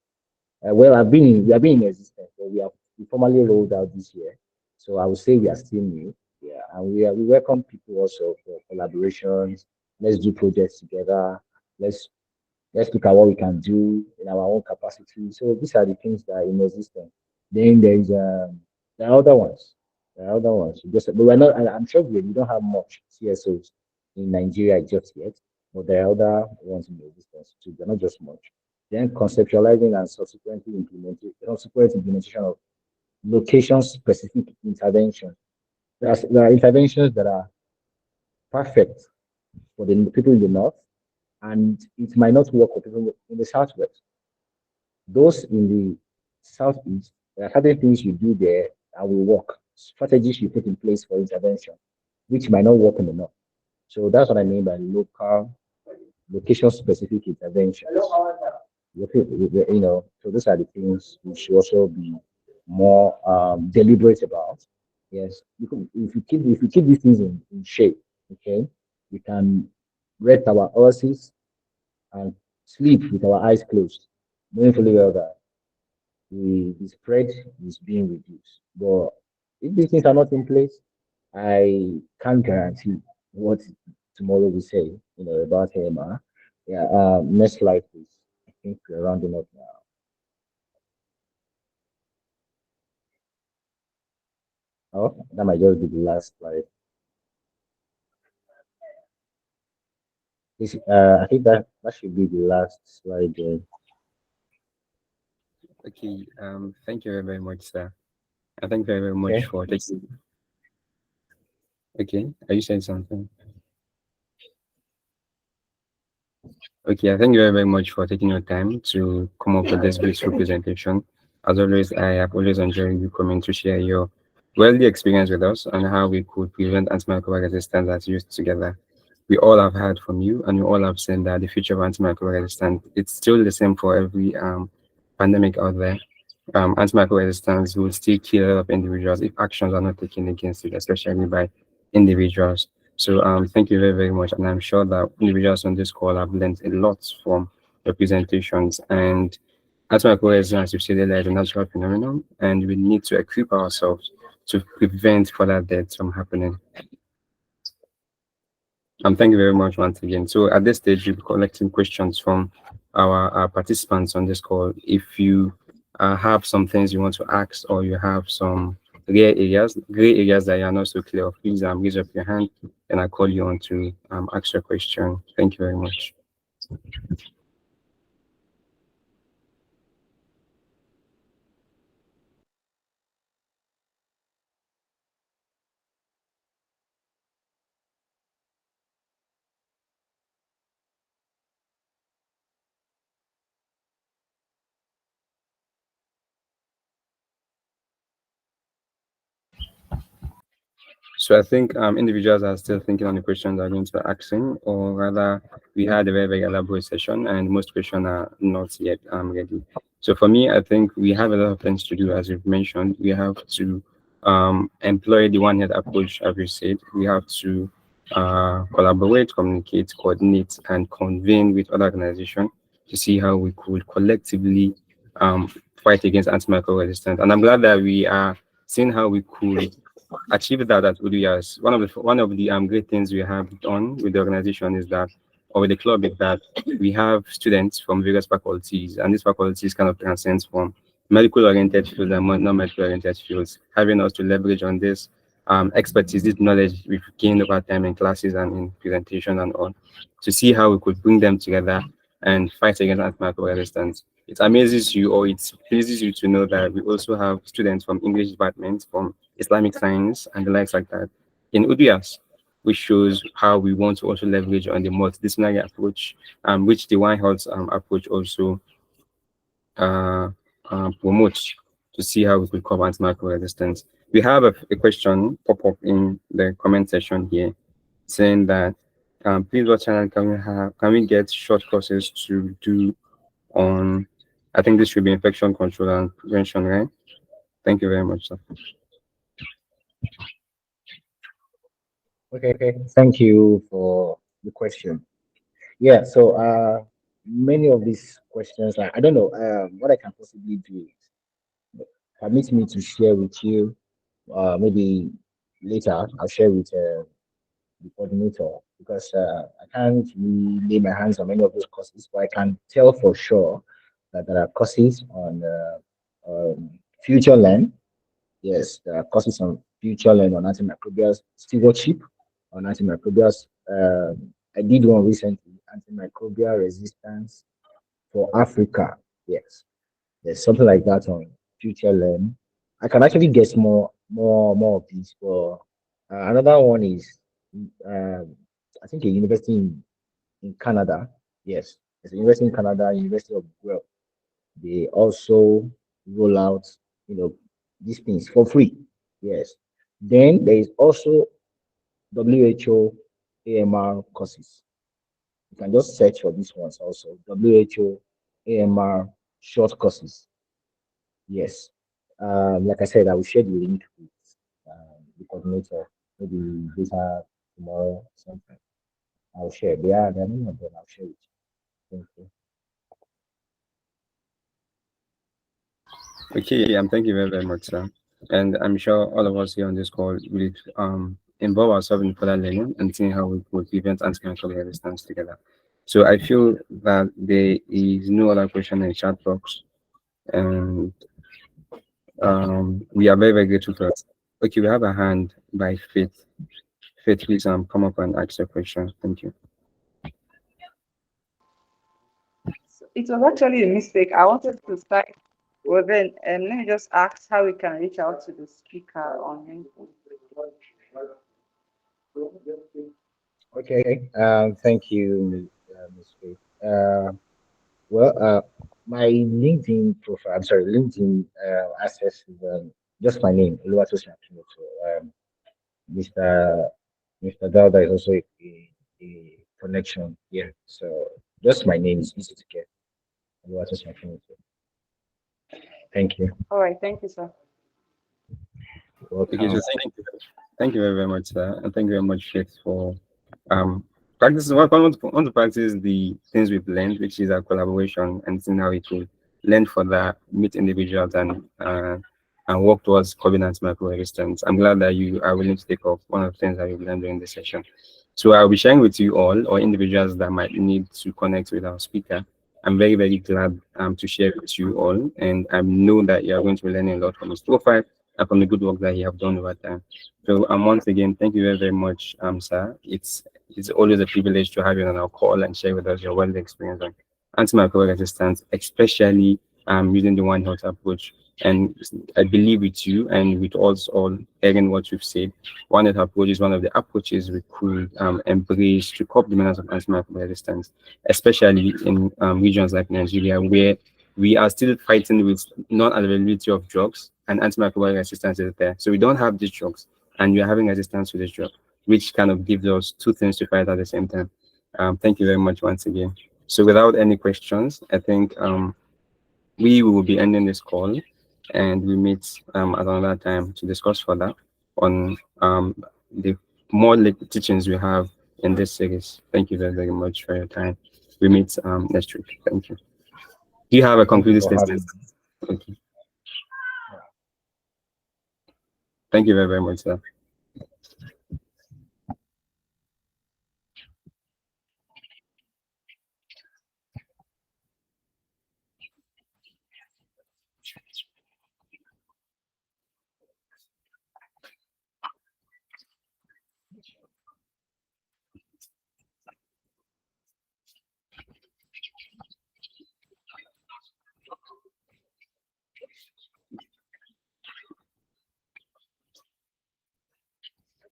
B: we have been in existence, but we formally rolled out this year. So I would say we are still new. Yeah, and we welcome people also for collaborations. Let's do projects together. Let's let's look at what we can do in our own capacity. So these are the things that are in existence. Then there are other ones. There are other ones. But we're not. I'm sure we don't have much CSOs in Nigeria just yet. But there are other ones in existence too. They're not just much. Then conceptualizing and subsequent implementation of location-specific intervention. There are interventions that are perfect for the people in the north, and it might not work for people in the southwest. Those in the southeast, there are certain things you do there that will work. Strategies you put in place for intervention, which might not work in the north. So that's what I mean by location-specific intervention. So those are the things we should also be more deliberate about. Yes, if you keep these things in shape, okay, we can rest our horses and sleep with our eyes closed, knowing fully well that the spread is being reduced. But if these things are not in place, I can't guarantee what tomorrow will say, about HMR. Yeah, next slide, please. I think we're rounding up now. Oh, that might just be the last slide. I think that should be the last slide there.
A: Okay, thank you very much, sir. And thank you very much
B: Okay.
A: for taking. Okay, are you saying something? Okay, I thank you very much for taking your time to come up with this beautiful presentation. As always, I have always enjoyed you coming to share your wealthy experience with us on how we could prevent antimicrobial resistance as used together. We all have heard from you, and we all have seen that the future of antimicrobial resistance, it's still the same for every pandemic out there. Antimicrobial resistance will still kill a lot of individuals if actions are not taken against it, especially by individuals. So thank you very, very much. And I'm sure that individuals on this call have learned a lot from your presentations. And antimicrobial resistance, as you said earlier, is a natural phenomenon, and we need to equip ourselves to prevent further deaths from happening. Thank you very much once again. So at this stage, we'll be collecting questions from our participants on this call. If you have some things you want to ask, or you have some gray areas that you are not so clear of, please raise up your hand and I'll call you on to ask your question. Thank you very much. So I think individuals are still thinking on the questions they're going to be asking, or rather, we had a very, very elaborate session, and most questions are not yet ready. So for me, I think we have a lot of things to do, as you've mentioned. We have to employ the one-head approach, as you said. We have to collaborate, communicate, coordinate, and convene with other organizations to see how we could collectively um, fight against antimicrobial resistance. And I'm glad that we are seeing how we could achieve that at ODUs. One of the great things we have done with the organization is that, or with the club, is that we have students from various faculties, and these faculties kind of transcend from medical oriented fields and non-medical oriented fields, having us to leverage on this expertise, this knowledge we've gained over time in classes and in presentation and all, to see how we could bring them together and fight against antimicrobial resistance. It amazes you, or it pleases you to know that we also have students from English departments, from Islamic science, and the likes like that in UDIAS, which shows how we want to also leverage on the multidisciplinary approach, which the One Health approach also uh, promotes, to see how we could cover antimicrobial resistance. We have a question pop up in the comment section here saying that please, what channel can we get short courses to do on, I think this should be infection control and prevention, right? Thank you very much, sir.
B: Okay, thank you for the question. Yeah, so many of these questions, I don't know, what I can possibly do is permit me to share with you. Maybe later I'll share with the coordinator because I can't really lay my hands on many of those courses, but I can tell for sure that there are courses on future learn. Yes, there are courses on future learn on antimicrobial stewardship, on antimicrobial. I did one recently, antimicrobial resistance for Africa. Yes, there's something like that on future learn. I can actually guess more of these. But another one is, um, I think a university in Canada. Yes, it's a university in Canada, University of Guelph. They also roll out, these things for free. Yes. Then there is also WHO AMR courses. You can just search for these ones also. WHO AMR short courses. Yes. Like I said, I will share the link with the coordinator maybe later tomorrow sometime. I'll share. There are many of them. I'll share with you. Thank you.
A: Okay, thank you very, very much, sir. And I'm sure all of us here on this call will involve ourselves in further learning and seeing how we could prevent antimicrobial resistance together. So I feel that there is no other question in the chat box, and we are very, very grateful for it. Okay, we have a hand by Faith. Faith, please come up and ask your question. Thank you.
C: So it was actually a mistake. I wanted to start. Well, then let me just ask how we can reach out to the speaker on LinkedIn.
B: Okay. Thank you, Ms. Faith. Well, my LinkedIn profile, I'm sorry, LinkedIn access is just my name, Oluwatosin Akinwotu. Mr. Mr. Dauda is also a connection here. So just my name is easy to get. Oluwatosin Akinwotu. Thank you.
C: All right, thank you, sir.
A: Okay, so
B: Welcome.
A: thank you very, very much, sir, and thank you very much, Faith, for um practice. Want to practice the things we've learned, which is our collaboration, and seeing how it will learn further, meet individuals, and work towards COVID antimicrobial resistance. I'm glad that you are willing to take off one of the things that we've learned during this session. So I'll be sharing with you all, or individuals that might need to connect with our speaker. I'm very, very glad to share with you all, and I know that you are going to be learning a lot from his profile and from the good work that you have done over time. So once again, thank you very, very much, sir. It's always a privilege to have you on our call and share with us your wealth experience on antimicrobial resistance, especially using the One Health approach. And I believe with you and with us all hearing what you've said, One Health approach is one of the approaches we could embrace to cope the menace of antimicrobial resistance, especially in regions like Nigeria, where we are still fighting with non-availability of drugs and antimicrobial resistance is there. So we don't have these drugs and we are having resistance to this drug, which kind of gives us two things to fight at the same time. Thank you very much once again. So without any questions, I think we will be ending this call and we meet at another time to discuss further on the more like teachings we have in this series. Thank you very, very much for your time. We meet next week. Thank you. Do you have a
B: Thank you
A: concluding
B: for
A: statement?
B: having me.
A: Okay. Thank you very, very much, sir.